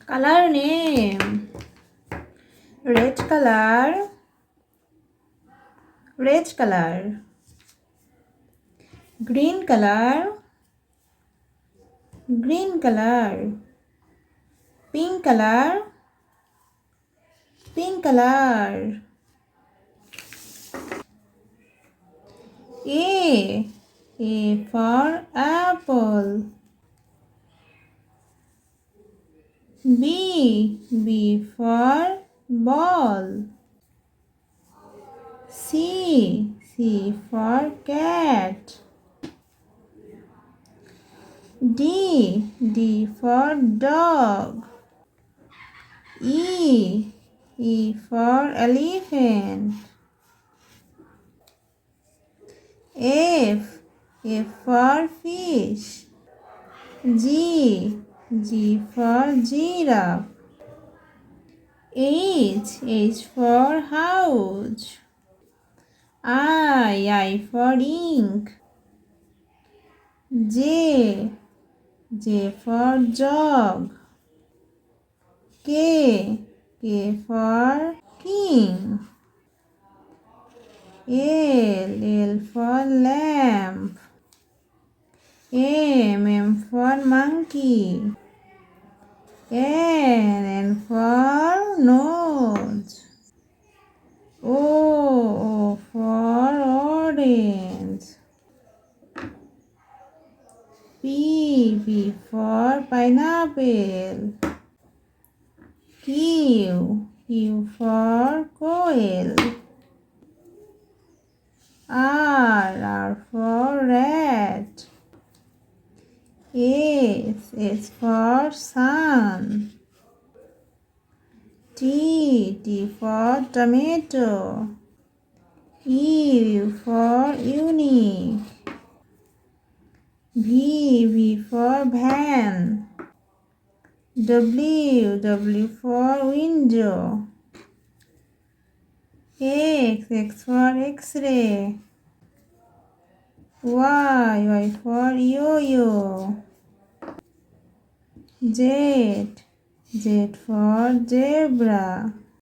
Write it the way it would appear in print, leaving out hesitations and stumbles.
Color name. Red color. Red color. Green color. Green color. Pink color. Pink color. A for apple. B for ball. C for cat. D for dog. E for elephant. F for fish. G for giraffe. H for house. I for ink. J for jog. K for king. L for lamp. M for monkey. N for nose. O for orange. P for pineapple. Q for coil. R for rat. S for sun. T for tomato. U for unique. V for van. W for window. X for X-ray. Y for yo-yo. Z for zebra.